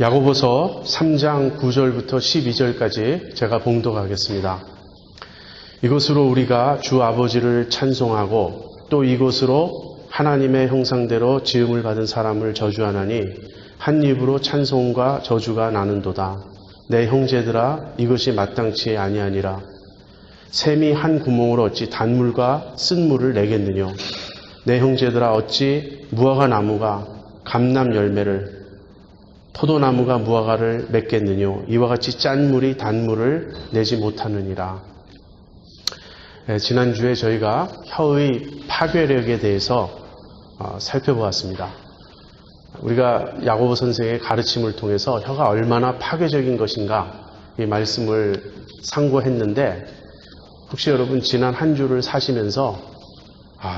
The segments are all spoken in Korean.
야고보서 3장 9절부터 12절까지 제가 봉독하겠습니다. 이것으로 우리가 주 아버지를 찬송하고 또 이것으로 하나님의 형상대로 지음을 받은 사람을 저주하나니 한 입으로 찬송과 저주가 나는도다. 내 형제들아 이것이 마땅치 아니하니라. 샘이 한 구멍으로 어찌 단물과 쓴물을 내겠느냐. 내 형제들아 어찌 무화과 나무가 감람 열매를 포도나무가 무화과를 맺겠느냐. 이와 같이 짠 물이 단물을 내지 못하느니라. 지난주에 저희가 혀의 파괴력에 대해서 살펴보았습니다. 우리가 야고보 선생의 가르침을 통해서 혀가 얼마나 파괴적인 것인가 이 말씀을 상고했는데, 혹시 여러분 지난 한 주를 사시면서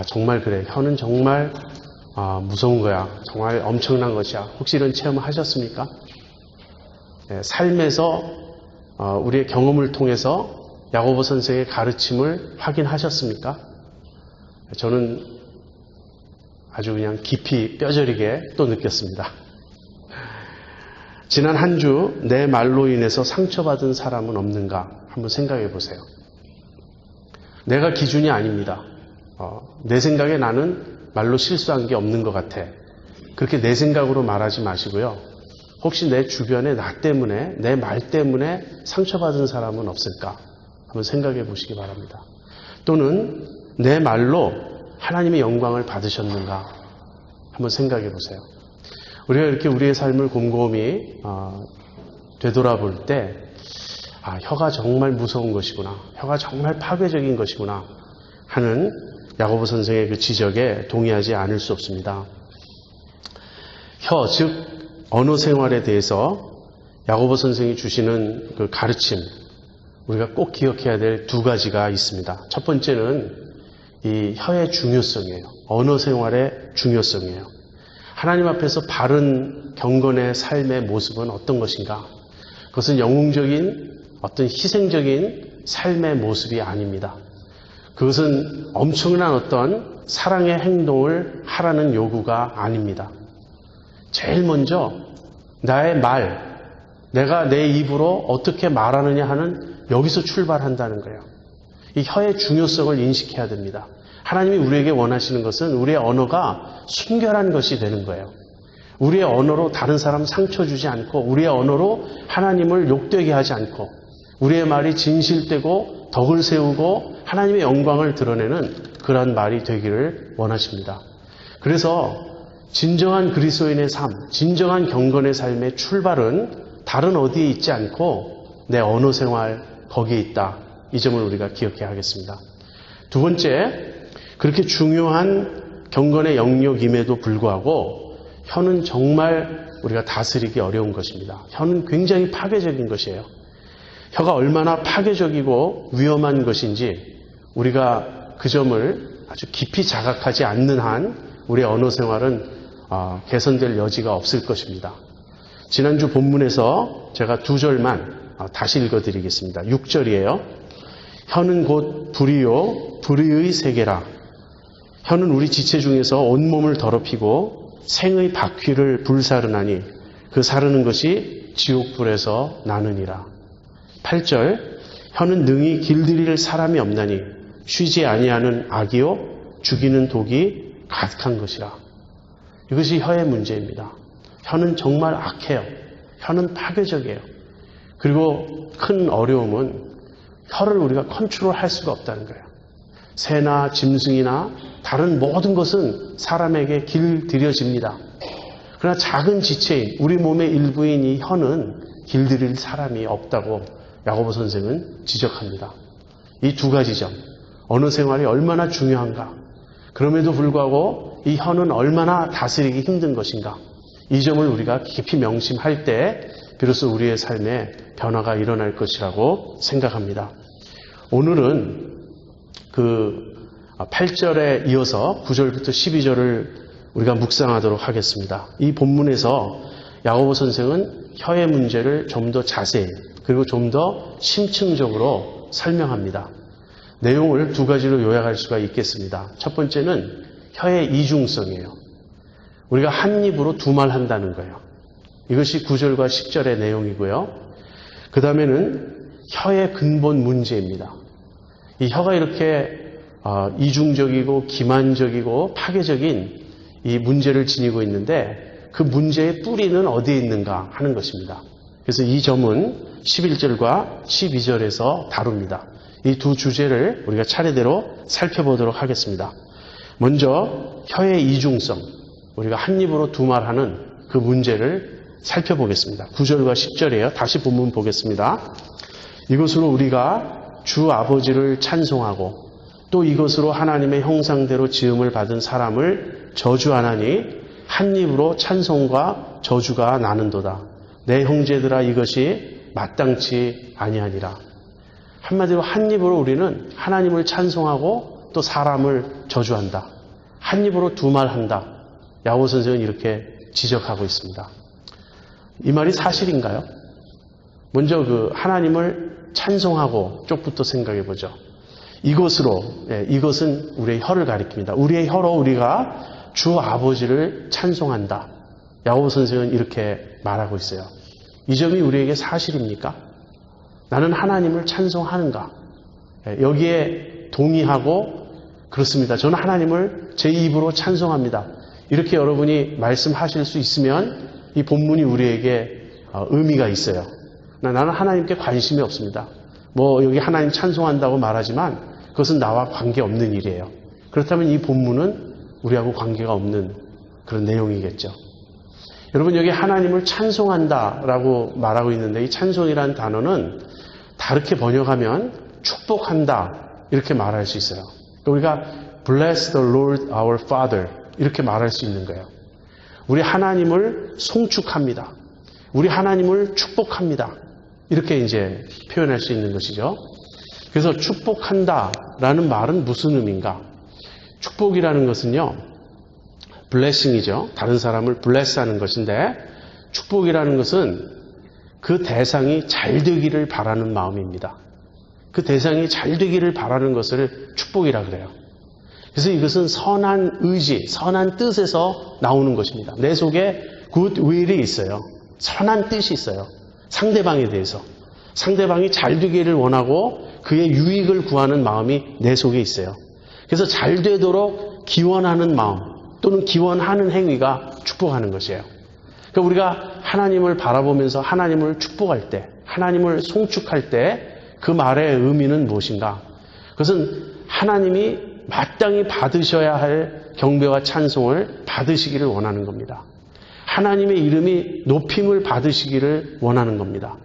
정말 그래, 혀는 정말 무서운 거야, 정말 엄청난 것이야, 혹시 이런 체험을 하셨습니까? 삶에서 우리의 경험을 통해서 야고보 선생의 가르침을 확인하셨습니까? 저는 아주 그냥 깊이 뼈저리게 또 느꼈습니다. 지난 한 주 내 말로 인해서 상처받은 사람은 없는가 한번 생각해 보세요. 내가 기준이 아닙니다. 내 생각에 나는 말로 실수한 게 없는 것 같아. 그렇게 내 생각으로 말하지 마시고요. 혹시 내 주변에 나 때문에, 내 말 때문에 상처받은 사람은 없을까 한번 생각해 보시기 바랍니다. 또는 내 말로 하나님의 영광을 받으셨는가 한번 생각해 보세요. 우리가 이렇게 우리의 삶을 곰곰이 되돌아볼 때 혀가 정말 무서운 것이구나, 혀가 정말 파괴적인 것이구나 하는 야고보 선생의 그 지적에 동의하지 않을 수 없습니다. 혀, 즉 언어 생활에 대해서 야고보 선생이 주시는 그 가르침, 우리가 꼭 기억해야 될 두 가지가 있습니다. 첫 번째는 이 혀의 중요성이에요. 언어 생활의 중요성이에요. 하나님 앞에서 바른 경건의 삶의 모습은 어떤 것인가? 그것은 영웅적인 어떤 희생적인 삶의 모습이 아닙니다. 그것은 엄청난 어떤 사랑의 행동을 하라는 요구가 아닙니다. 제일 먼저 나의 말, 내가 내 입으로 어떻게 말하느냐 하는 여기서 출발한다는 거예요. 이 혀의 중요성을 인식해야 됩니다. 하나님이 우리에게 원하시는 것은 우리의 언어가 순결한 것이 되는 거예요. 우리의 언어로 다른 사람 상처 주지 않고, 우리의 언어로 하나님을 욕되게 하지 않고, 우리의 말이 진실되고 덕을 세우고 하나님의 영광을 드러내는 그러한 말이 되기를 원하십니다. 그래서 진정한 그리스도인의 삶, 진정한 경건의 삶의 출발은 다른 어디에 있지 않고 내 언어 생활 거기에 있다. 이 점을 우리가 기억해야 하겠습니다. 두 번째, 그렇게 중요한 경건의 영역임에도 불구하고 혀는 정말 우리가 다스리기 어려운 것입니다. 혀는 굉장히 파괴적인 것이에요. 혀가 얼마나 파괴적이고 위험한 것인지 우리가 그 점을 아주 깊이 자각하지 않는 한 우리의 언어 생활은 개선될 여지가 없을 것입니다. 지난주 본문에서 제가 두 절만 다시 읽어드리겠습니다. 6절이에요. 혀는 곧 불이요 불의의 세계라. 혀는 우리 지체 중에서 온몸을 더럽히고 생의 바퀴를 불사르나니 그 사르는 것이 지옥불에서 나느니라. 8절. 혀는 능히 길들일 사람이 없나니 쉬지 아니하는 악이요 죽이는 독이 가득한 것이라. 이것이 혀의 문제입니다. 혀는 정말 악해요. 혀는 파괴적이에요. 그리고 큰 어려움은 혀를 우리가 컨트롤할 수가 없다는 거예요. 새나 짐승이나 다른 모든 것은 사람에게 길들여집니다. 그러나 작은 지체인 우리 몸의 일부인 이 혀는 길들일 사람이 없다고 야고보 선생은 지적합니다. 이 두 가지 점, 언어 생활이 얼마나 중요한가, 그럼에도 불구하고 이 혀는 얼마나 다스리기 힘든 것인가, 이 점을 우리가 깊이 명심할 때 비로소 우리의 삶에 변화가 일어날 것이라고 생각합니다. 오늘은 그 8절에 이어서 9절부터 12절을 우리가 묵상하도록 하겠습니다. 이 본문에서 야고보 선생은 혀의 문제를 좀 더 자세히 그리고 좀 더 심층적으로 설명합니다. 내용을 두 가지로 요약할 수가 있겠습니다. 첫 번째는 혀의 이중성이에요. 우리가 한 입으로 두 말 한다는 거예요. 이것이 9절과 10절의 내용이고요. 그 다음에는 혀의 근본 문제입니다. 이 혀가 이렇게 이중적이고 기만적이고 파괴적인 이 문제를 지니고 있는데 그 문제의 뿌리는 어디에 있는가 하는 것입니다. 그래서 이 점은 11절과 12절에서 다룹니다. 이 두 주제를 우리가 차례대로 살펴보도록 하겠습니다. 먼저 혀의 이중성, 우리가 한 입으로 두 말하는 그 문제를 살펴보겠습니다. 9절과 10절이에요. 다시 본문 보겠습니다. 이것으로 우리가 주 아버지를 찬송하고 또 이것으로 하나님의 형상대로 지음을 받은 사람을 저주하나니 한 입으로 찬송과 저주가 나는도다. 내 형제들아 이것이 마땅치 아니하니라. 한마디로 한 입으로 우리는 하나님을 찬송하고 또 사람을 저주한다. 한 입으로 두 말 한다. 야고 선생은 이렇게 지적하고 있습니다. 이 말이 사실인가요? 먼저 그 하나님을 찬송하고 쪽부터 생각해 보죠. 이것으로, 이것은 우리의 혀를 가리킵니다. 우리의 혀로 우리가 주 아버지를 찬송한다. 야고 선생은 이렇게 말하고 있어요. 이 점이 우리에게 사실입니까? 나는 하나님을 찬송하는가? 여기에 동의하고 그렇습니다. 저는 하나님을 제 입으로 찬송합니다. 이렇게 여러분이 말씀하실 수 있으면 이 본문이 우리에게 의미가 있어요. 나는 하나님께 관심이 없습니다. 여기 하나님 찬송한다고 말하지만 그것은 나와 관계없는 일이에요. 그렇다면 이 본문은 우리하고 관계가 없는 그런 내용이겠죠. 여러분 여기 하나님을 찬송한다라고 말하고 있는데 이 찬송이라는 단어는 다르게 번역하면 축복한다 이렇게 말할 수 있어요. 우리가 Bless the Lord our Father 이렇게 말할 수 있는 거예요. 우리 하나님을 송축합니다. 우리 하나님을 축복합니다. 이렇게 이제 표현할 수 있는 것이죠. 그래서 축복한다라는 말은 무슨 의미인가? 축복이라는 것은요, blessing이죠. 다른 사람을 bless 하는 것인데, 축복이라는 것은 그 대상이 잘 되기를 바라는 마음입니다. 그 대상이 잘 되기를 바라는 것을 축복이라 그래요. 그래서 이것은 선한 의지, 선한 뜻에서 나오는 것입니다. 내 속에 good will이 있어요. 선한 뜻이 있어요. 상대방에 대해서. 상대방이 잘 되기를 원하고 그의 유익을 구하는 마음이 내 속에 있어요. 그래서 잘 되도록 기원하는 마음 또는 기원하는 행위가 축복하는 것이에요. 그러니까 우리가 하나님을 바라보면서 하나님을 축복할 때, 하나님을 송축할 때 그 말의 의미는 무엇인가? 그것은 하나님이 마땅히 받으셔야 할 경배와 찬송을 받으시기를 원하는 겁니다. 하나님의 이름이 높임을 받으시기를 원하는 겁니다.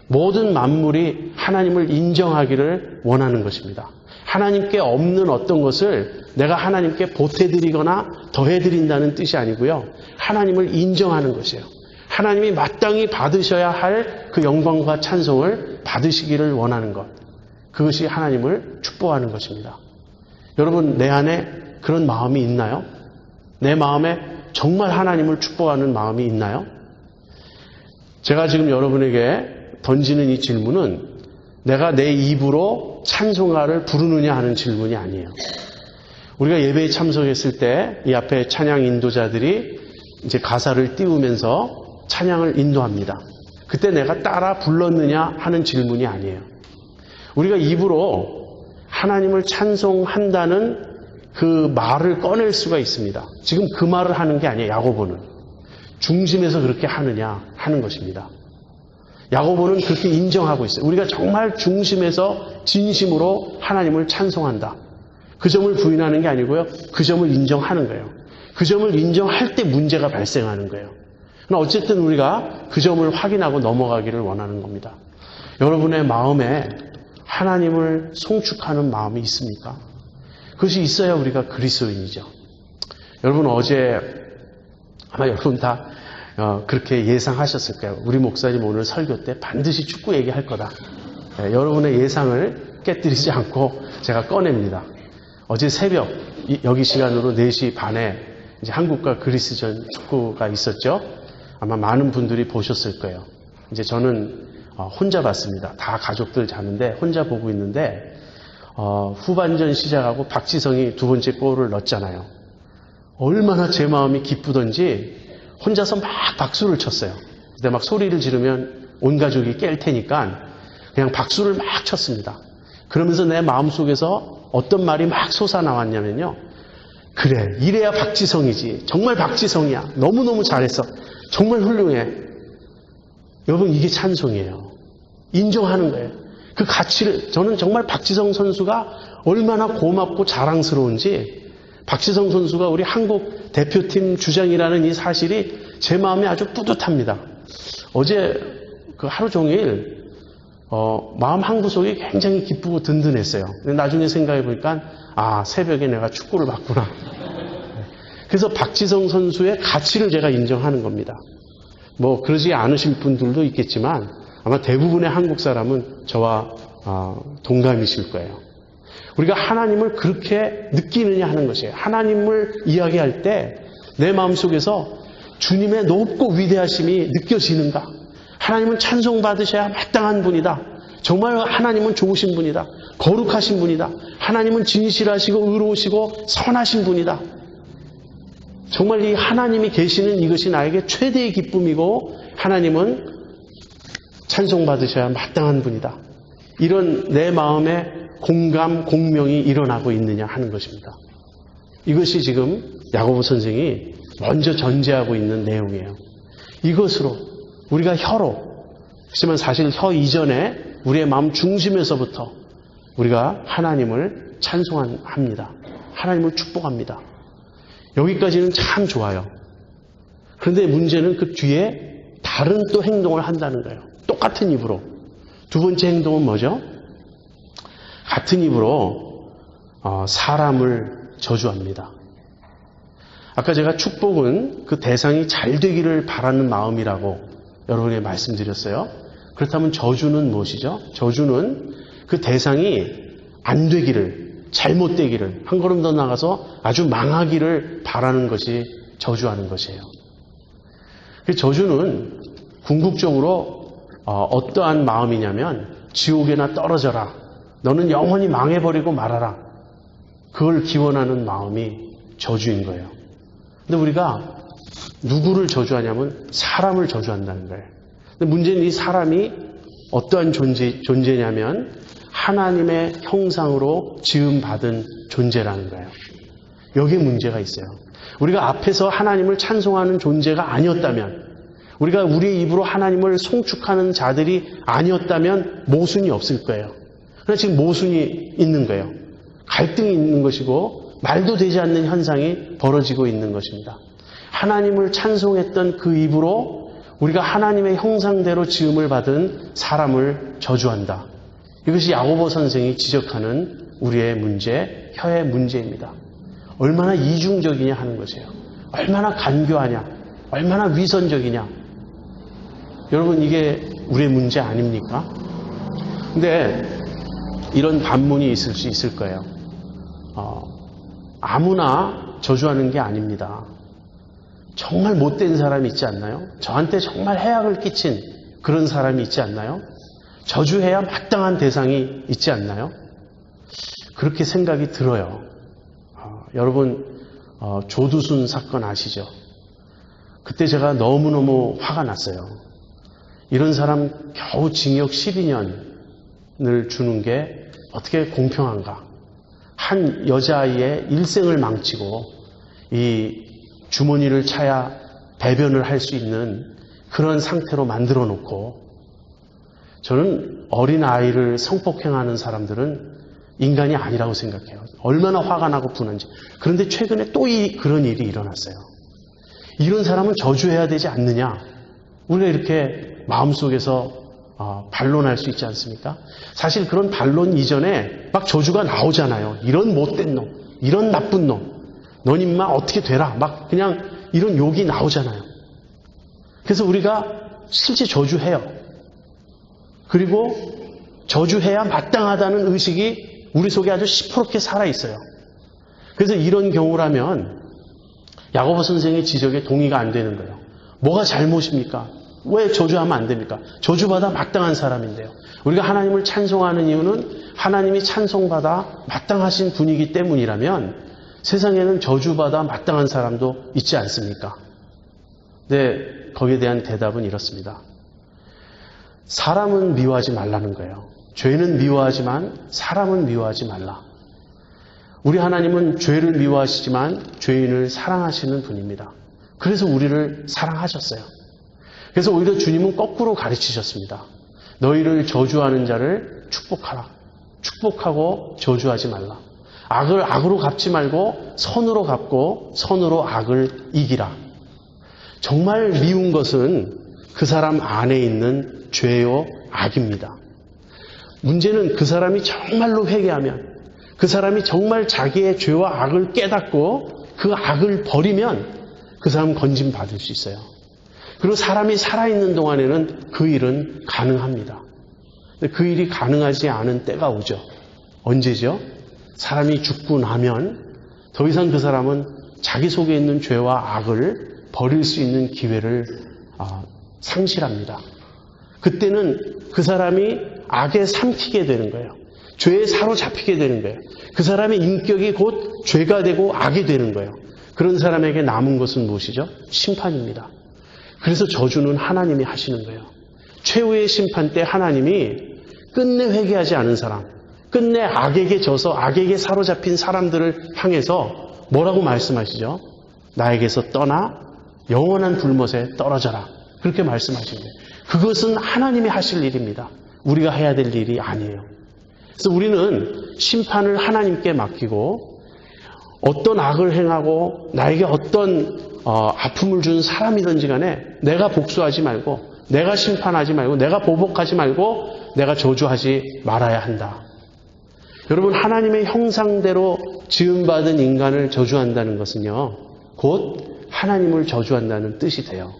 모든 만물이 하나님을 인정하기를 원하는 것입니다. 하나님께 없는 어떤 것을 내가 하나님께 보태드리거나 더해드린다는 뜻이 아니고요. 하나님을 인정하는 것이에요. 하나님이 마땅히 받으셔야 할 그 영광과 찬송을 받으시기를 원하는 것. 그것이 하나님을 축복하는 것입니다. 여러분 내 안에 그런 마음이 있나요? 내 마음에 정말 하나님을 축복하는 마음이 있나요? 제가 지금 여러분에게 던지는 이 질문은 내가 내 입으로 찬송가를 부르느냐 하는 질문이 아니에요. 우리가 예배에 참석했을 때 이 앞에 찬양 인도자들이 이제 가사를 띄우면서 찬양을 인도합니다. 그때 내가 따라 불렀느냐 하는 질문이 아니에요. 우리가 입으로 하나님을 찬송한다는 그 말을 꺼낼 수가 있습니다. 지금 그 말을 하는 게 아니에요. 야고보는 중심에서 그렇게 하느냐 하는 것입니다. 야고보는 그렇게 인정하고 있어요. 우리가 정말 중심에서 진심으로 하나님을 찬송한다. 그 점을 부인하는 게 아니고요. 그 점을 인정하는 거예요. 그 점을 인정할 때 문제가 발생하는 거예요. 그러나 어쨌든 우리가 그 점을 확인하고 넘어가기를 원하는 겁니다. 여러분의 마음에 하나님을 송축하는 마음이 있습니까? 그것이 있어야 우리가 그리스도인이죠. 여러분 어제 아마 여러분 다 그렇게 예상하셨을 거예요. 우리 목사님 오늘 설교 때 반드시 축구 얘기할 거다. 여러분의 예상을 깨뜨리지 않고 제가 꺼냅니다. 어제 새벽 여기 시간으로 4시 반에 이제 한국과 그리스전 축구가 있었죠. 아마 많은 분들이 보셨을 거예요. 이제 저는 혼자 봤습니다. 다 가족들 자는데 혼자 보고 있는데 후반전 시작하고 박지성이 두 번째 골을 넣었잖아요. 얼마나 제 마음이 기쁘던지 혼자서 막 박수를 쳤어요. 그때 막 소리를 지르면 온 가족이 깰 테니까 그냥 박수를 막 쳤습니다. 그러면서 내 마음속에서 어떤 말이 막 솟아나왔냐면요. 그래, 이래야 박지성이지. 정말 박지성이야. 너무너무 잘했어. 정말 훌륭해. 여러분, 이게 찬송이에요. 인정하는 거예요. 그 가치를, 저는 정말 박지성 선수가 얼마나 고맙고 자랑스러운지, 박지성 선수가 우리 한국 대표팀 주장이라는 이 사실이 제 마음에 아주 뿌듯합니다. 어제 그 하루 종일 마음 한구석이 굉장히 기쁘고 든든했어요. 근데 나중에 생각해 보니까 새벽에 내가 축구를 봤구나. 그래서 박지성 선수의 가치를 제가 인정하는 겁니다. 뭐 그러지 않으신 분들도 있겠지만 아마 대부분의 한국 사람은 저와 동감이실 거예요. 우리가 하나님을 그렇게 느끼느냐 하는 것이에요. 하나님을 이야기할 때 내 마음속에서 주님의 높고 위대하심이 느껴지는가? 하나님은 찬송받으셔야 마땅한 분이다. 정말 하나님은 좋으신 분이다. 거룩하신 분이다. 하나님은 진실하시고 의로우시고 선하신 분이다. 정말 이 하나님이 계시는 이것이 나에게 최대의 기쁨이고 하나님은 찬송받으셔야 마땅한 분이다. 이런 내 마음의 공감, 공명이 일어나고 있느냐 하는 것입니다. 이것이 지금 야고보 선생이 먼저 전제하고 있는 내용이에요. 이것으로 우리가 혀로, 하지만 사실 혀 이전에 우리의 마음 중심에서부터 우리가 하나님을 찬송합니다. 하나님을 축복합니다. 여기까지는 참 좋아요. 그런데 문제는 그 뒤에 다른 또 행동을 한다는 거예요. 똑같은 입으로. 두 번째 행동은 뭐죠? 같은 입으로 사람을 저주합니다. 아까 제가 축복은 그 대상이 잘 되기를 바라는 마음이라고 여러분에게 말씀드렸어요. 그렇다면 저주는 무엇이죠? 저주는 그 대상이 안 되기를, 잘못되기를, 한 걸음 더 나가서 아주 망하기를 바라는 것이 저주하는 것이에요. 그 저주는 궁극적으로 어떠한 마음이냐면 지옥에나 떨어져라. 너는 영원히 망해버리고 말아라. 그걸 기원하는 마음이 저주인 거예요. 근데 우리가 누구를 저주하냐면 사람을 저주한다는 거예요. 근데 문제는 이 사람이 어떠한 존재냐면 하나님의 형상으로 지음받은 존재라는 거예요. 여기에 문제가 있어요. 우리가 앞에서 하나님을 찬송하는 존재가 아니었다면, 우리가 우리의 입으로 하나님을 송축하는 자들이 아니었다면 모순이 없을 거예요. 그러나 지금 모순이 있는 거예요. 갈등이 있는 것이고 말도 되지 않는 현상이 벌어지고 있는 것입니다. 하나님을 찬송했던 그 입으로 우리가 하나님의 형상대로 지음을 받은 사람을 저주한다. 이것이 야고보 선생이 지적하는 우리의 문제, 혀의 문제입니다. 얼마나 이중적이냐 하는 것이에요. 얼마나 간교하냐, 얼마나 위선적이냐. 여러분, 이게 우리의 문제 아닙니까? 근데 이런 반문이 있을 수 있을 거예요. 아무나 저주하는 게 아닙니다. 정말 못된 사람이 있지 않나요? 저한테 정말 해악을 끼친 그런 사람이 있지 않나요? 저주해야 마땅한 대상이 있지 않나요? 그렇게 생각이 들어요. 여러분, 조두순 사건 아시죠? 그때 제가 너무너무 화가 났어요. 이런 사람 겨우 징역 12년을 주는 게 어떻게 공평한가? 한 여자아이의 일생을 망치고 이 주머니를 차야 배변을 할 수 있는 그런 상태로 만들어 놓고, 저는 어린아이를 성폭행하는 사람들은 인간이 아니라고 생각해요. 얼마나 화가 나고 분한지. 그런데 최근에 또 그런 일이 일어났어요. 이런 사람은 저주해야 되지 않느냐. 우리가 이렇게 마음속에서 반론할 수 있지 않습니까? 사실 그런 반론 이전에 막 저주가 나오잖아요. 이런 못된 놈, 이런 나쁜 놈, 넌 임마 어떻게 되라, 막 그냥 이런 욕이 나오잖아요. 그래서 우리가 실제 저주해요. 그리고 저주해야 마땅하다는 의식이 우리 속에 아주 시퍼렇게 살아있어요. 그래서 이런 경우라면 야고보 선생의 지적에 동의가 안 되는 거예요. 뭐가 잘못입니까? 왜 저주하면 안 됩니까? 저주받아 마땅한 사람인데요. 우리가 하나님을 찬송하는 이유는 하나님이 찬송받아 마땅하신 분이기 때문이라면 세상에는 저주받아 마땅한 사람도 있지 않습니까? 근데 거기에 대한 대답은 이렇습니다. 사람은 미워하지 말라는 거예요. 죄는 미워하지만 사람은 미워하지 말라. 우리 하나님은 죄를 미워하시지만 죄인을 사랑하시는 분입니다. 그래서 우리를 사랑하셨어요. 그래서 오히려 주님은 거꾸로 가르치셨습니다. 너희를 저주하는 자를 축복하라. 축복하고 저주하지 말라. 악을 악으로 갚지 말고 선으로 갚고 선으로 악을 이기라. 정말 미운 것은 그 사람 안에 있는 죄요 악입니다. 문제는 그 사람이 정말로 회개하면, 그 사람이 정말 자기의 죄와 악을 깨닫고 그 악을 버리면 그 사람은 건짐받을 수 있어요. 그리고 사람이 살아있는 동안에는 그 일은 가능합니다. 근데 그 일이 가능하지 않은 때가 오죠. 언제죠? 사람이 죽고 나면 더 이상 그 사람은 자기 속에 있는 죄와 악을 버릴 수 있는 기회를 상실합니다. 그때는 그 사람이 악에 삼키게 되는 거예요. 죄에 사로잡히게 되는 거예요. 그 사람의 인격이 곧 죄가 되고 악이 되는 거예요. 그런 사람에게 남은 것은 무엇이죠? 심판입니다. 그래서 저주는 하나님이 하시는 거예요. 최후의 심판 때 하나님이 끝내 회개하지 않은 사람, 끝내 악에게 져서 악에게 사로잡힌 사람들을 향해서 뭐라고 말씀하시죠? 나에게서 떠나 영원한 불못에 떨어져라. 그렇게 말씀하신 거예요. 그것은 하나님이 하실 일입니다. 우리가 해야 될 일이 아니에요. 그래서 우리는 심판을 하나님께 맡기고 어떤 악을 행하고 나에게 어떤 아픔을 준 사람이든지 간에 내가 복수하지 말고, 내가 심판하지 말고, 내가 보복하지 말고, 내가 저주하지 말아야 한다. 여러분, 하나님의 형상대로 지음받은 인간을 저주한다는 것은요, 곧 하나님을 저주한다는 뜻이 돼요.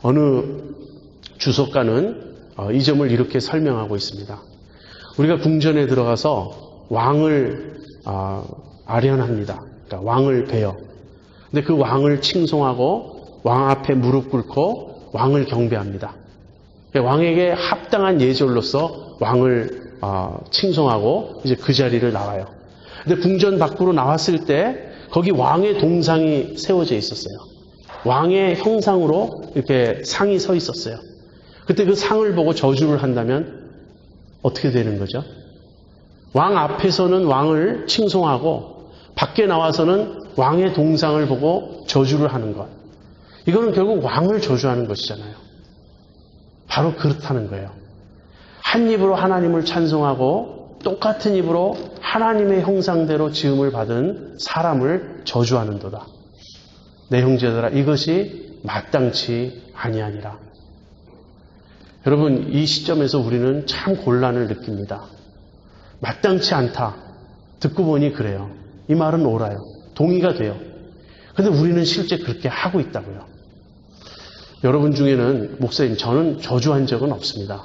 어느 주석가는 이 점을 이렇게 설명하고 있습니다. 우리가 궁전에 들어가서 왕을 아련합니다. 그러니까 왕을 뵈요. 근데 그 왕을 칭송하고 왕 앞에 무릎 꿇고 왕을 경배합니다. 왕에게 합당한 예절로서 왕을 칭송하고 이제 그 자리를 나와요. 근데 궁전 밖으로 나왔을 때 거기 왕의 동상이 세워져 있었어요. 왕의 형상으로 이렇게 상이 서 있었어요. 그때 그 상을 보고 저주를 한다면 어떻게 되는 거죠? 왕 앞에서는 왕을 칭송하고 밖에 나와서는 왕의 동상을 보고 저주를 하는 것. 이거는 결국 왕을 저주하는 것이잖아요. 바로 그렇다는 거예요. 한 입으로 하나님을 찬송하고 똑같은 입으로 하나님의 형상대로 지음을 받은 사람을 저주하는도다. 내 형제들아, 이것이 마땅치 아니하니라. 여러분, 이 시점에서 우리는 참 곤란을 느낍니다. 마땅치 않다. 듣고 보니 그래요. 이 말은 옳아요. 동의가 돼요. 근데 우리는 실제 그렇게 하고 있다고요. 여러분 중에는 목사님, 저는 저주한 적은 없습니다.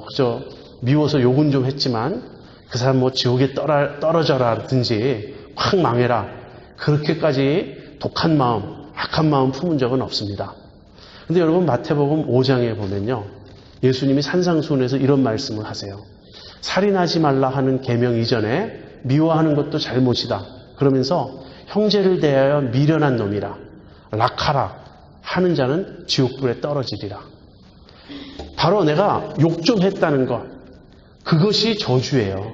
그저 미워서 욕은 좀 했지만 그 사람 지옥에 떨어져라든지 확 망해라. 그렇게까지 독한 마음, 악한 마음 품은 적은 없습니다. 근데 여러분, 마태복음 5장에 보면요, 예수님이 산상수훈에서 이런 말씀을 하세요. 살인하지 말라 하는 계명 이전에 미워하는 것도 잘못이다. 그러면서 형제를 대하여 미련한 놈이라, 락하라 하는 자는 지옥불에 떨어지리라. 바로 내가 욕 좀 했다는 것, 그것이 저주예요.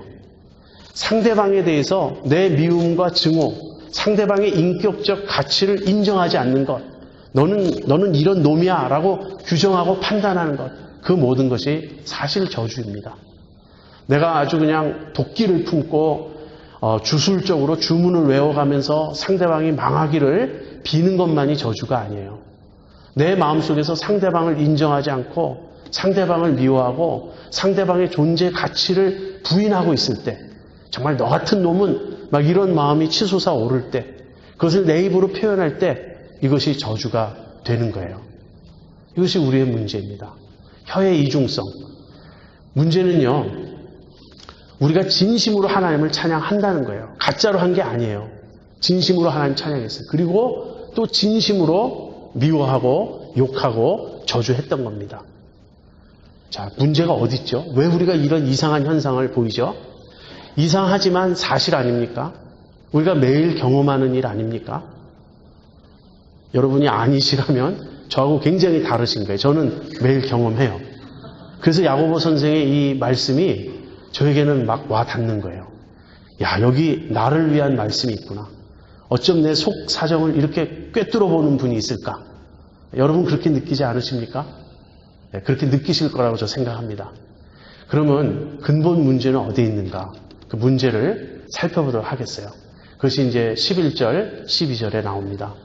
상대방에 대해서 내 미움과 증오, 상대방의 인격적 가치를 인정하지 않는 것, 너는 이런 놈이야 라고 규정하고 판단하는 것, 그 모든 것이 사실 저주입니다. 내가 아주 그냥 도끼를 품고 주술적으로 주문을 외워가면서 상대방이 망하기를 비는 것만이 저주가 아니에요. 내 마음속에서 상대방을 인정하지 않고 상대방을 미워하고 상대방의 존재 가치를 부인하고 있을 때, 정말 너 같은 놈은 막 이런 마음이 치솟아 오를 때, 그것을 내 입으로 표현할 때 이것이 저주가 되는 거예요. 이것이 우리의 문제입니다. 혀의 이중성. 문제는요, 우리가 진심으로 하나님을 찬양한다는 거예요. 가짜로 한 게 아니에요. 진심으로 하나님 찬양했어요. 그리고 또 진심으로 미워하고 욕하고 저주했던 겁니다. 자, 문제가 어디 있죠? 왜 우리가 이런 이상한 현상을 보이죠? 이상하지만 사실 아닙니까? 우리가 매일 경험하는 일 아닙니까? 여러분이 아니시라면 저하고 굉장히 다르신 거예요. 저는 매일 경험해요. 그래서 야고보 선생의 이 말씀이 저에게는 막 와닿는 거예요. 야, 여기 나를 위한 말씀이 있구나. 어쩜 내 속 사정을 이렇게 꿰뚫어 보는 분이 있을까? 여러분 그렇게 느끼지 않으십니까? 네, 그렇게 느끼실 거라고 저 생각합니다. 그러면 근본 문제는 어디에 있는가? 그 문제를 살펴보도록 하겠어요. 그것이 이제 11절, 12절에 나옵니다.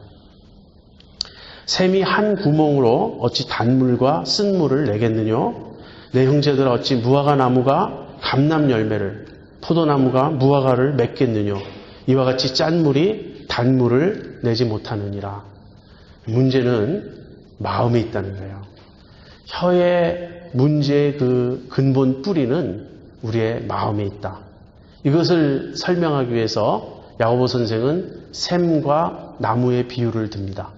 샘이 한 구멍으로 어찌 단물과 쓴물을 내겠느뇨? 내 형제들 어찌 무화과 나무가 감람 열매를, 포도나무가 무화과를 맺겠느뇨? 이와 같이 짠 물이 단물을 내지 못하느니라. 문제는 마음에 있다는 거예요. 혀의 문제의 그 근본 뿌리는 우리의 마음에 있다. 이것을 설명하기 위해서 야고보 선생은 샘과 나무의 비유를 듭니다.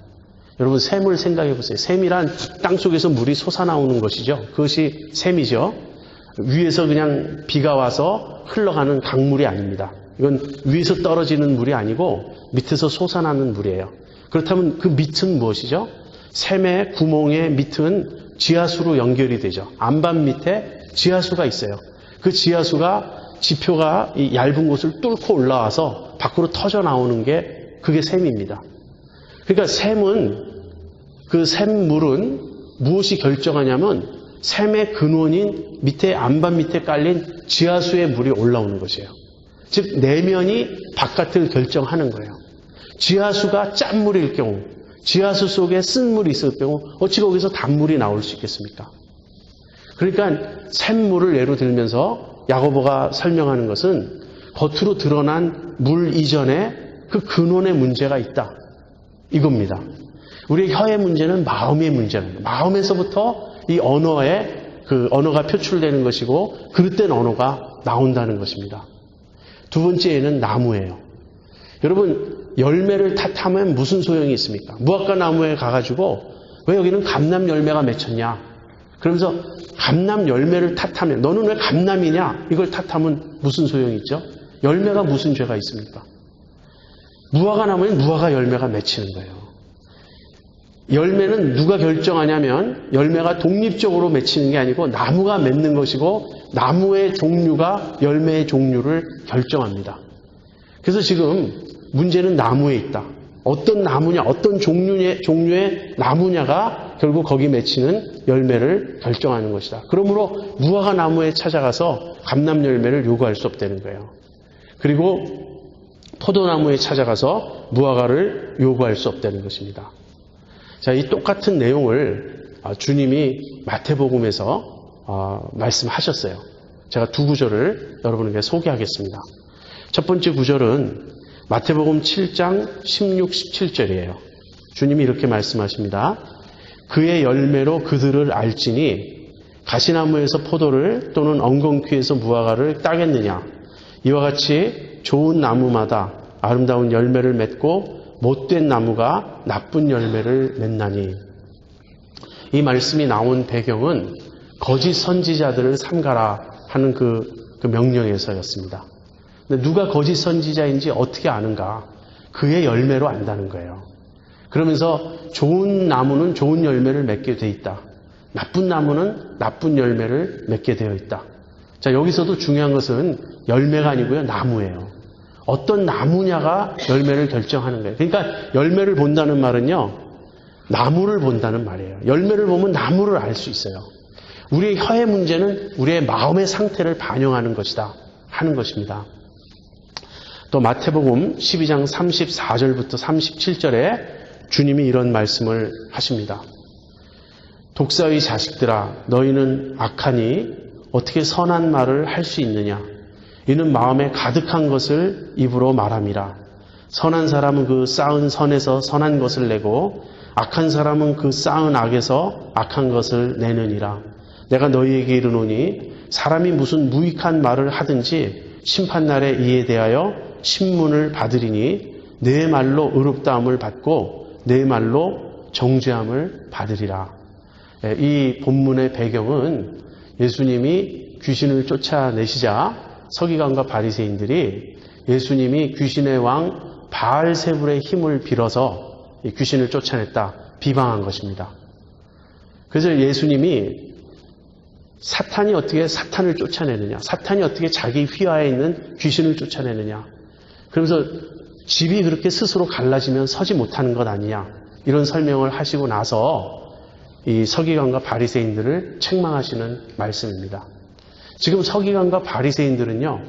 여러분 샘을 생각해 보세요. 샘이란 땅속에서 물이 솟아나오는 것이죠. 그것이 샘이죠. 위에서 그냥 비가 와서 흘러가는 강물이 아닙니다. 이건 위에서 떨어지는 물이 아니고 밑에서 솟아나는 물이에요. 그렇다면 그 밑은 무엇이죠? 샘의 구멍의 밑은 지하수로 연결이 되죠. 안반 밑에 지하수가 있어요. 그 지하수가 지표가 이 얇은 곳을 뚫고 올라와서 밖으로 터져 나오는 게 그게 샘입니다. 그러니까 샘은 그 샘물은 무엇이 결정하냐면 샘의 근원인 밑에 안반 밑에 깔린 지하수의 물이 올라오는 것이에요. 즉 내면이 바깥을 결정하는 거예요. 지하수가 짠물일 경우, 지하수 속에 쓴물이 있을 경우 어찌 거기서 단물이 나올 수 있겠습니까? 그러니까 샘물을 예로 들면서 야고보가 설명하는 것은 겉으로 드러난 물 이전에 그 근원의 문제가 있다. 이겁니다. 우리의 혀의 문제는 마음의 문제입니다. 마음에서부터 이 언어가 표출되는 것이고 그릇된 언어가 나온다는 것입니다. 두 번째는 나무예요. 여러분 열매를 탓하면 무슨 소용이 있습니까? 무화과 나무에 가가지고 왜 여기는 감람 열매가 맺혔냐? 그러면서 감람 열매를 탓하면 너는 왜 감람이냐? 이걸 탓하면 무슨 소용이 있죠? 열매가 무슨 죄가 있습니까? 무화과 나무엔 무화과 열매가 맺히는 거예요. 열매는 누가 결정하냐면 열매가 독립적으로 맺히는 게 아니고 나무가 맺는 것이고 나무의 종류가 열매의 종류를 결정합니다. 그래서 지금 문제는 나무에 있다. 어떤 나무냐, 어떤 종류의 나무냐가 결국 거기 맺히는 열매를 결정하는 것이다. 그러므로 무화과 나무에 찾아가서 감람 열매를 요구할 수 없다는 거예요. 그리고 포도나무에 찾아가서 무화과를 요구할 수 없다는 것입니다. 자, 이 똑같은 내용을 주님이 마태복음에서 말씀하셨어요. 제가 두 구절을 여러분에게 소개하겠습니다. 첫 번째 구절은 마태복음 7장 16, 17절이에요. 주님이 이렇게 말씀하십니다. 그의 열매로 그들을 알지니 가시나무에서 포도를 또는 엉겅퀴에서 무화과를 따겠느냐. 이와 같이 좋은 나무마다 아름다운 열매를 맺고 못된 나무가 나쁜 열매를 맺나니. 이 말씀이 나온 배경은 거짓 선지자들을 삼가라 하는 그 명령에서였습니다. 근데 누가 거짓 선지자인지 어떻게 아는가? 그의 열매로 안다는 거예요. 그러면서 좋은 나무는 좋은 열매를 맺게 돼 있다. 나쁜 나무는 나쁜 열매를 맺게 되어 있다. 자, 여기서도 중요한 것은 열매가 아니고요, 나무예요. 어떤 나무냐가 열매를 결정하는 거예요. 그러니까 열매를 본다는 말은요, 나무를 본다는 말이에요. 열매를 보면 나무를 알 수 있어요. 우리의 혀의 문제는 우리의 마음의 상태를 반영하는 것이다 하는 것입니다. 또 마태복음 12장 34절부터 37절에 주님이 이런 말씀을 하십니다. 독사의 자식들아, 너희는 악하니 어떻게 선한 말을 할 수 있느냐? 이는 마음에 가득한 것을 입으로 말함이라. 선한 사람은 그 쌓은 선에서 선한 것을 내고 악한 사람은 그 쌓은 악에서 악한 것을 내느니라. 내가 너희에게 이르노니 사람이 무슨 무익한 말을 하든지 심판날에 이에 대하여 신문을 받으리니 내 말로 의롭다함을 받고 내 말로 정죄함을 받으리라. 이 본문의 배경은 예수님이 귀신을 쫓아내시자 서기관과 바리새인들이 예수님이 귀신의 왕 바알세불의 힘을 빌어서 이 귀신을 쫓아냈다 비방한 것입니다. 그래서 예수님이 사탄이 어떻게 사탄을 쫓아내느냐, 사탄이 어떻게 자기 휘하에 있는 귀신을 쫓아내느냐, 그러면서 집이 그렇게 스스로 갈라지면 서지 못하는 것 아니냐, 이런 설명을 하시고 나서 이 서기관과 바리새인들을 책망하시는 말씀입니다. 지금 서기관과 바리새인들은요,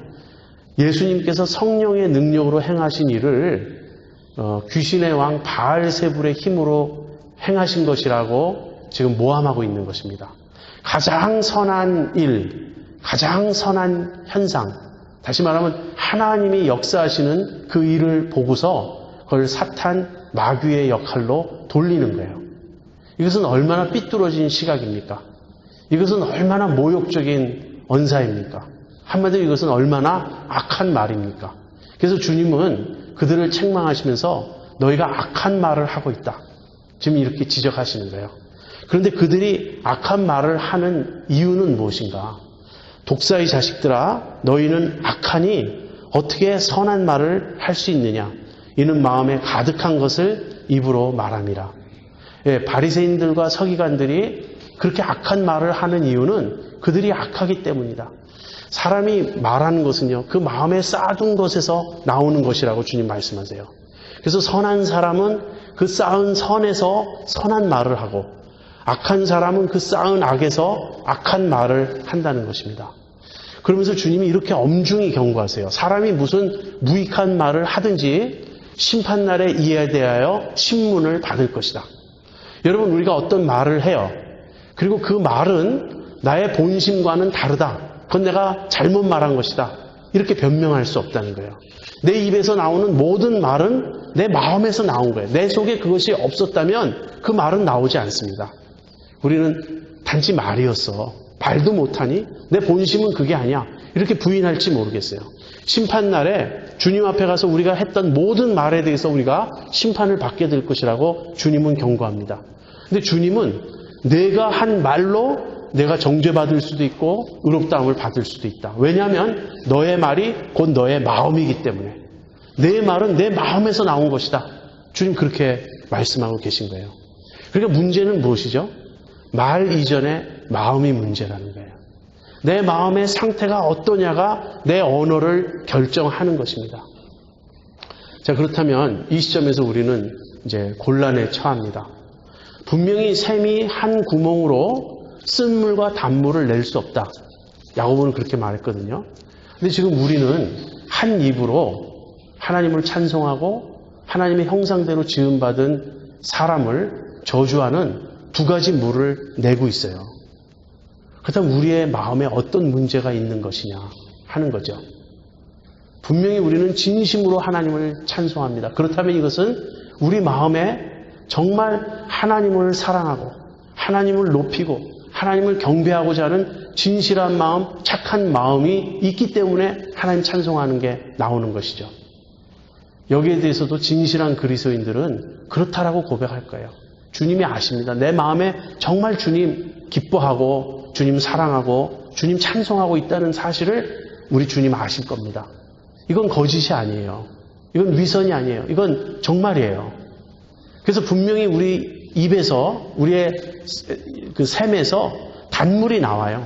예수님께서 성령의 능력으로 행하신 일을 귀신의 왕 바알세불의 힘으로 행하신 것이라고 지금 모함하고 있는 것입니다. 가장 선한 일, 가장 선한 현상, 다시 말하면 하나님이 역사하시는 그 일을 보고서 그걸 사탄 마귀의 역할로 돌리는 거예요. 이것은 얼마나 삐뚤어진 시각입니까? 이것은 얼마나 모욕적인 언사입니까? 한마디로 이것은 얼마나 악한 말입니까? 그래서 주님은 그들을 책망하시면서 너희가 악한 말을 하고 있다, 지금 이렇게 지적하시는 거예요. 그런데 그들이 악한 말을 하는 이유는 무엇인가? 독사의 자식들아, 너희는 악하니 어떻게 선한 말을 할 수 있느냐? 이는 마음에 가득한 것을 입으로 말함이라. 예, 바리새인들과 서기관들이 그렇게 악한 말을 하는 이유는 그들이 악하기 때문이다. 사람이 말하는 것은요, 그 마음에 쌓아둔 것에서 나오는 것이라고 주님 말씀하세요. 그래서 선한 사람은 그 쌓은 선에서 선한 말을 하고, 악한 사람은 그 쌓은 악에서 악한 말을 한다는 것입니다. 그러면서 주님이 이렇게 엄중히 경고하세요. 사람이 무슨 무익한 말을 하든지 심판날에 이에 대하여 신문을 받을 것이다. 여러분, 우리가 어떤 말을 해요. 그리고 그 말은 나의 본심과는 다르다. 그건 내가 잘못 말한 것이다. 이렇게 변명할 수 없다는 거예요. 내 입에서 나오는 모든 말은 내 마음에서 나온 거예요. 내 속에 그것이 없었다면 그 말은 나오지 않습니다. 우리는 단지 말이었어, 말도 못하니 내 본심은 그게 아니야, 이렇게 부인할지 모르겠어요. 심판날에 주님 앞에 가서 우리가 했던 모든 말에 대해서 우리가 심판을 받게 될 것이라고 주님은 경고합니다. 근데 주님은 내가 한 말로 내가 정죄받을 수도 있고 의롭다함을 받을 수도 있다. 왜냐하면 너의 말이 곧 너의 마음이기 때문에. 내 말은 내 마음에서 나온 것이다. 주님 그렇게 말씀하고 계신 거예요. 그러니까 문제는 무엇이죠? 말 이전에 마음이 문제라는 거예요. 내 마음의 상태가 어떠냐가 내 언어를 결정하는 것입니다. 자, 그렇다면 이 시점에서 우리는 이제 곤란에 처합니다. 분명히 샘이 한 구멍으로 쓴물과 단물을 낼 수 없다. 야고보는 그렇게 말했거든요. 근데 지금 우리는 한 입으로 하나님을 찬송하고 하나님의 형상대로 지음받은 사람을 저주하는 두 가지 물을 내고 있어요. 그렇다면 우리의 마음에 어떤 문제가 있는 것이냐 하는 거죠. 분명히 우리는 진심으로 하나님을 찬송합니다. 그렇다면 이것은 우리 마음에 정말 하나님을 사랑하고 하나님을 높이고 하나님을 경배하고자 하는 진실한 마음, 착한 마음이 있기 때문에 하나님 찬송하는 게 나오는 것이죠. 여기에 대해서도 진실한 그리스도인들은 그렇다라고 고백할 거예요. 주님이 아십니다. 내 마음에 정말 주님 기뻐하고 주님 사랑하고 주님 찬송하고 있다는 사실을 우리 주님 아실 겁니다. 이건 거짓이 아니에요. 이건 위선이 아니에요. 이건 정말이에요. 그래서 분명히 우리 입에서, 우리의 그 샘에서 단물이 나와요.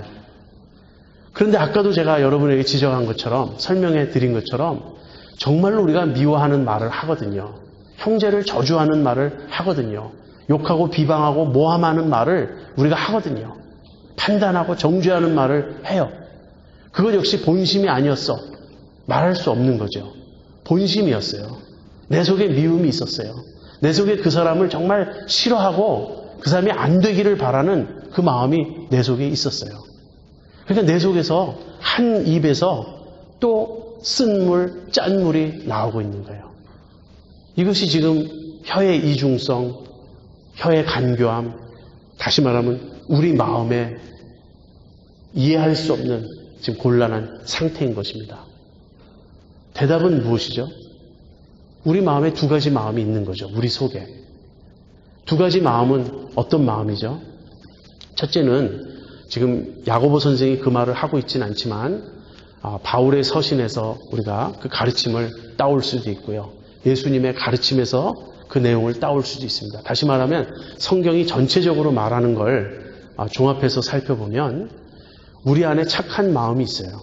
그런데 아까도 제가 여러분에게 지적한 것처럼, 설명해 드린 것처럼 정말로 우리가 미워하는 말을 하거든요. 형제를 저주하는 말을 하거든요. 욕하고 비방하고 모함하는 말을 우리가 하거든요. 판단하고 정죄하는 말을 해요. 그것 역시 본심이 아니었어. 말할 수 없는 거죠. 본심이었어요. 내 속에 미움이 있었어요. 내 속에 그 사람을 정말 싫어하고 그 사람이 안 되기를 바라는 그 마음이 내 속에 있었어요. 그러니까 내 속에서 한 입에서 또 쓴물, 짠물이 나오고 있는 거예요. 이것이 지금 혀의 이중성, 혀의 간교함, 다시 말하면 우리 마음에 이해할 수 없는 지금 곤란한 상태인 것입니다. 대답은 무엇이죠? 우리 마음에 두 가지 마음이 있는 거죠. 우리 속에. 두 가지 마음은 어떤 마음이죠? 첫째는 지금 야고보 선생이 그 말을 하고 있지는 않지만 바울의 서신에서 우리가 그 가르침을 따올 수도 있고요. 예수님의 가르침에서 그 내용을 따올 수도 있습니다. 다시 말하면 성경이 전체적으로 말하는 걸 종합해서 살펴보면 우리 안에 착한 마음이 있어요.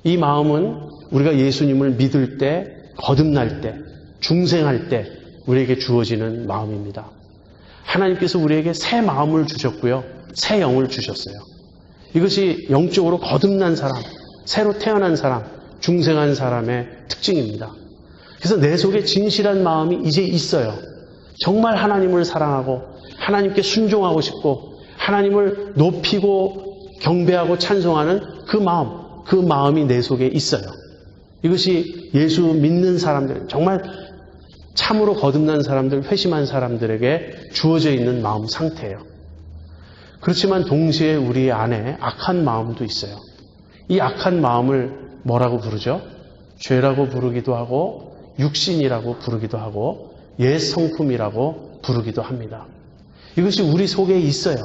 이 마음은 우리가 예수님을 믿을 때, 거듭날 때, 중생할 때 우리에게 주어지는 마음입니다. 하나님께서 우리에게 새 마음을 주셨고요. 새 영을 주셨어요. 이것이 영적으로 거듭난 사람, 새로 태어난 사람, 중생한 사람의 특징입니다. 그래서 내 속에 진실한 마음이 이제 있어요. 정말 하나님을 사랑하고 하나님께 순종하고 싶고 하나님을 높이고 경배하고 찬송하는 그 마음이 내 속에 있어요. 이것이 예수 믿는 사람들, 정말 참으로 거듭난 사람들, 회심한 사람들에게 주어져 있는 마음 상태예요. 그렇지만 동시에 우리 안에 악한 마음도 있어요. 이 악한 마음을 뭐라고 부르죠? 죄라고 부르기도 하고 육신이라고 부르기도 하고 옛 성품이라고 부르기도 합니다. 이것이 우리 속에 있어요.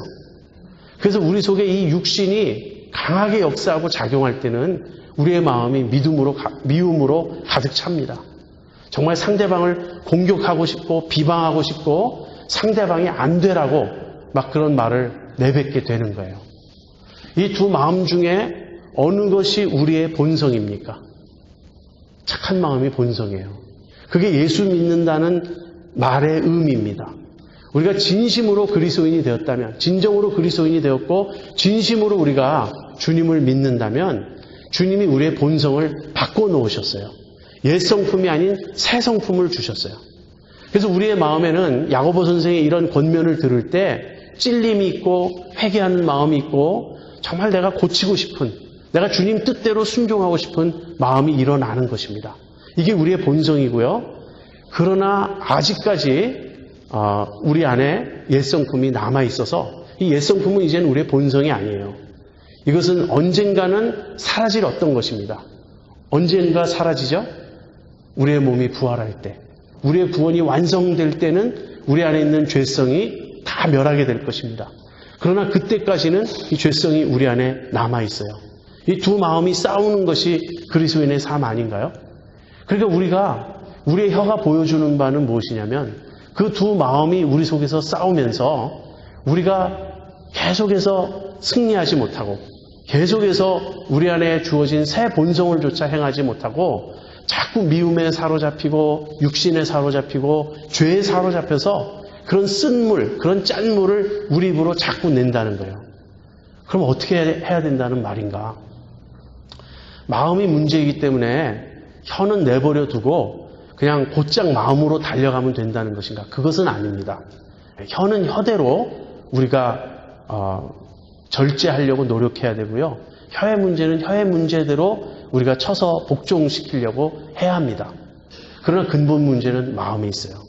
그래서 우리 속에 이 육신이 강하게 역사하고 작용할 때는 우리의 마음이 미움으로 가득 찹니다. 정말 상대방을 공격하고 싶고 비방하고 싶고 상대방이 안 되라고 막 그런 말을 내뱉게 되는 거예요. 이 두 마음 중에 어느 것이 우리의 본성입니까? 착한 마음이 본성이에요. 그게 예수 믿는다는 말의 의미입니다. 우리가 진심으로 그리스도인이 되었다면, 진정으로 그리스도인이 되었고 진심으로 우리가 주님을 믿는다면 주님이 우리의 본성을 바꿔놓으셨어요. 옛 성품이 아닌 새 성품을 주셨어요. 그래서 우리의 마음에는 야고보 선생의 이런 권면을 들을 때 찔림이 있고 회개하는 마음이 있고 정말 내가 고치고 싶은, 내가 주님 뜻대로 순종하고 싶은 마음이 일어나는 것입니다. 이게 우리의 본성이고요. 그러나 아직까지 우리 안에 옛 성품이 남아있어서 이 옛 성품은 이제는 우리의 본성이 아니에요. 이것은 언젠가는 사라질 어떤 것입니다. 언젠가 사라지죠? 우리의 몸이 부활할 때, 우리의 구원이 완성될 때는 우리 안에 있는 죄성이 다 멸하게 될 것입니다. 그러나 그때까지는 이 죄성이 우리 안에 남아있어요. 이 두 마음이 싸우는 것이 그리스도인의 삶 아닌가요? 그러니까 우리의 혀가 보여주는 바는 무엇이냐면 그 두 마음이 우리 속에서 싸우면서 우리가 계속해서 승리하지 못하고 계속해서 우리 안에 주어진 새 본성을 조차 행하지 못하고 자꾸 미움에 사로잡히고 육신에 사로잡히고 죄에 사로잡혀서 그런 쓴물, 그런 짠물을 우리 입으로 자꾸 낸다는 거예요. 그럼 어떻게 해야 된다는 말인가? 마음이 문제이기 때문에 혀는 내버려 두고 그냥 곧장 마음으로 달려가면 된다는 것인가? 그것은 아닙니다. 혀는 혀대로 우리가 절제하려고 노력해야 되고요. 혀의 문제는 혀의 문제대로 우리가 쳐서 복종시키려고 해야 합니다. 그러나 근본 문제는 마음에 있어요.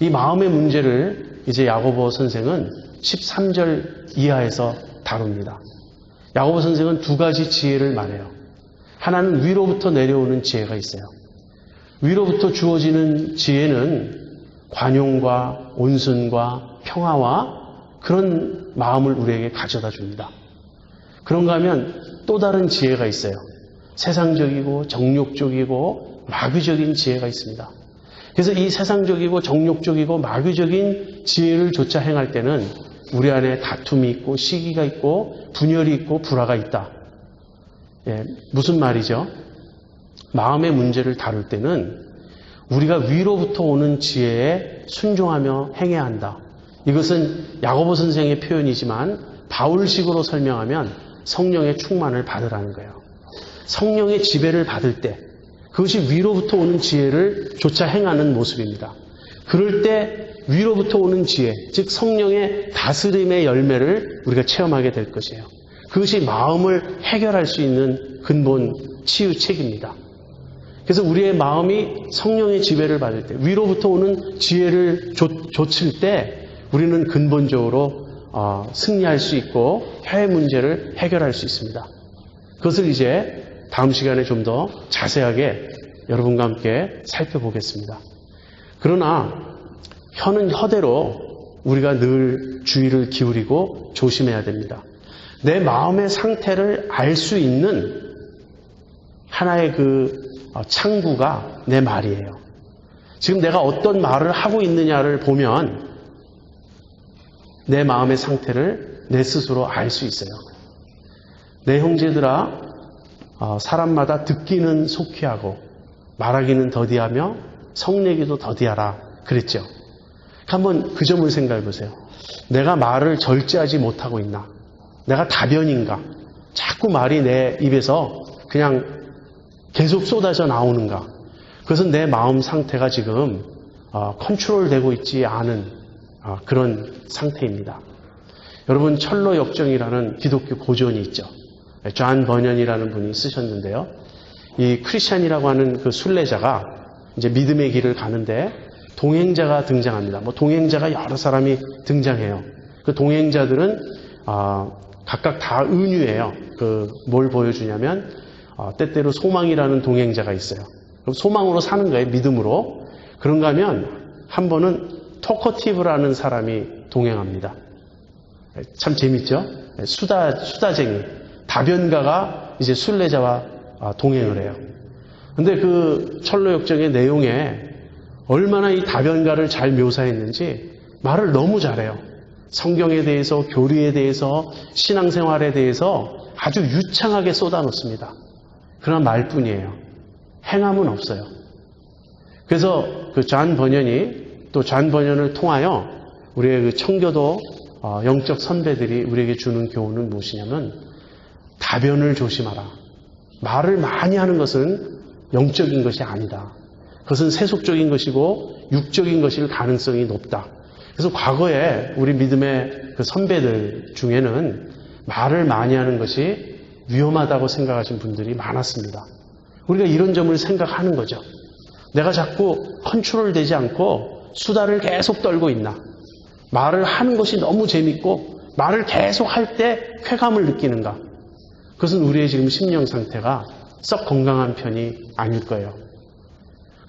이 마음의 문제를 이제 야고보 선생은 13절 이하에서 다룹니다. 야고보 선생은 두 가지 지혜를 말해요. 하나는 위로부터 내려오는 지혜가 있어요. 위로부터 주어지는 지혜는 관용과 온순과 평화와 그런 마음을 우리에게 가져다 줍니다. 그런가 하면 또 다른 지혜가 있어요. 세상적이고 정욕적이고 마귀적인 지혜가 있습니다. 그래서 이 세상적이고 정욕적이고 마귀적인 지혜를 조차 행할 때는 우리 안에 다툼이 있고 시기가 있고 분열이 있고 불화가 있다. 무슨 말이죠? 마음의 문제를 다룰 때는 우리가 위로부터 오는 지혜에 순종하며 행해야 한다. 이것은 야고보 선생의 표현이지만 바울식으로 설명하면 성령의 충만을 받으라는 거예요. 성령의 지배를 받을 때 그것이 위로부터 오는 지혜를 조차 행하는 모습입니다. 그럴 때 위로부터 오는 지혜, 즉 성령의 다스림의 열매를 우리가 체험하게 될 것이에요. 그것이 마음을 해결할 수 있는 근본 치유책입니다. 그래서 우리의 마음이 성령의 지배를 받을 때, 위로부터 오는 지혜를 좇을 때 우리는 근본적으로 승리할 수 있고 혀의 문제를 해결할 수 있습니다. 그것을 이제 다음 시간에 좀 더 자세하게 여러분과 함께 살펴보겠습니다. 그러나 혀는 혀대로 우리가 늘 주의를 기울이고 조심해야 됩니다. 내 마음의 상태를 알 수 있는 하나의 그 창구가 내 말이에요. 지금 내가 어떤 말을 하고 있느냐를 보면 내 마음의 상태를 내 스스로 알 수 있어요. 내 형제들아, 사람마다 듣기는 속히 하고 말하기는 더디하며 성내기도 더디하라 그랬죠. 한번 그 점을 생각해 보세요. 내가 말을 절제하지 못하고 있나? 내가 다변인가? 자꾸 말이 내 입에서 그냥 계속 쏟아져 나오는가? 그것은 내 마음 상태가 지금 컨트롤되고 있지 않은 그런 상태입니다. 여러분, 철로 역정이라는 기독교 고전이 있죠. 존 버년이라는 분이 쓰셨는데요. 이 크리스찬이라고 하는 그 순례자가 이제 믿음의 길을 가는데 동행자가 등장합니다. 동행자가 여러 사람이 등장해요. 그 동행자들은 각각 다 은유예요. 뭘 보여주냐면 때때로 소망이라는 동행자가 있어요. 그럼 소망으로 사는 거예요. 믿음으로. 그런가 하면 한 번은 토커티브라는 사람이 동행합니다. 참 재밌죠? 수다쟁이. 다변가가 이제 순례자와 동행을 해요. 근데 그 철로 역정의 내용에 얼마나 이 다변가를 잘 묘사했는지 말을 너무 잘해요. 성경에 대해서, 교리에 대해서, 신앙생활에 대해서 아주 유창하게 쏟아놓습니다. 그런 말뿐이에요. 행함은 없어요. 그래서 그 존 버년이 또 존 버년을 통하여 우리의 그 청교도 영적 선배들이 우리에게 주는 교훈은 무엇이냐면 다변을 조심하라. 말을 많이 하는 것은 영적인 것이 아니다. 그것은 세속적인 것이고 육적인 것일 가능성이 높다. 그래서 과거에 우리 믿음의 그 선배들 중에는 말을 많이 하는 것이 위험하다고 생각하신 분들이 많았습니다. 우리가 이런 점을 생각하는 거죠. 내가 자꾸 컨트롤 되지 않고 수다를 계속 떨고 있나? 말을 하는 것이 너무 재밌고 말을 계속 할 때 쾌감을 느끼는가? 그것은 우리의 지금 심령 상태가 썩 건강한 편이 아닐 거예요.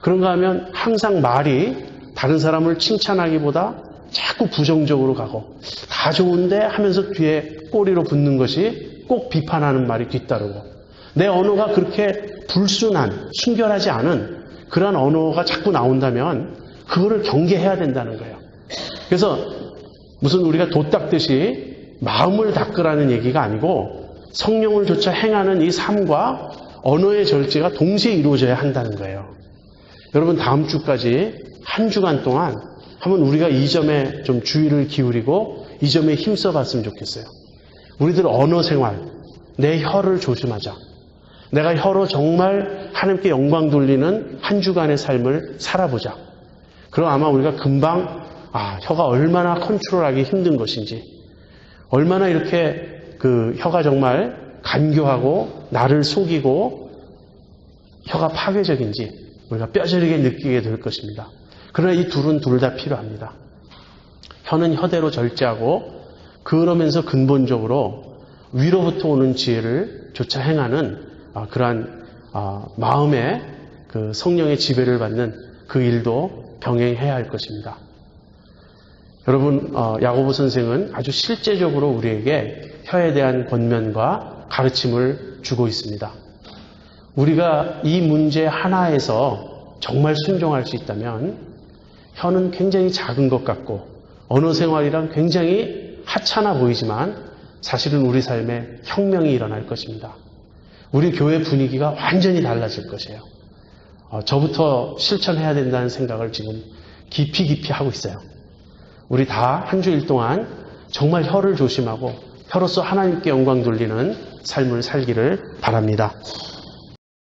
그런가 하면 항상 말이 다른 사람을 칭찬하기보다 자꾸 부정적으로 가고 다 좋은데 하면서 뒤에 꼬리로 붙는 것이 꼭 비판하는 말이 뒤따르고 내 언어가 그렇게 불순한, 순결하지 않은 그런 언어가 자꾸 나온다면 그거를 경계해야 된다는 거예요. 그래서 무슨 우리가 돛 닦듯이 마음을 닦으라는 얘기가 아니고 성령을 조차 행하는 이 삶과 언어의 절제가 동시에 이루어져야 한다는 거예요. 여러분, 다음 주까지 한 주간 동안 한번 우리가 이 점에 좀 주의를 기울이고 이 점에 힘써 봤으면 좋겠어요. 우리들 언어 생활, 내 혀를 조심하자. 내가 혀로 정말 하나님께 영광 돌리는 한 주간의 삶을 살아보자. 그럼 아마 우리가 금방 혀가 얼마나 컨트롤하기 힘든 것인지, 얼마나 이렇게 그 혀가 정말 간교하고 나를 속이고 혀가 파괴적인지 우리가 뼈저리게 느끼게 될 것입니다. 그러나 이 둘은 둘 다 필요합니다. 혀는 혀대로 절제하고 그러면서 근본적으로 위로부터 오는 지혜를 조차 행하는 그러한 마음의 그 성령의 지배를 받는 그 일도 병행해야 할 것입니다. 여러분, 야고보 선생은 아주 실제적으로 우리에게 혀에 대한 권면과 가르침을 주고 있습니다. 우리가 이 문제 하나에서 정말 순종할 수 있다면 혀는 굉장히 작은 것 같고 언어 생활이란 굉장히 하찮아 보이지만 사실은 우리 삶에 혁명이 일어날 것입니다. 우리 교회 분위기가 완전히 달라질 것이에요. 저부터 실천해야 된다는 생각을 지금 깊이 하고 있어요. 우리 다 한 주일 동안 정말 혀를 조심하고 혀로서 하나님께 영광 돌리는 삶을 살기를 바랍니다.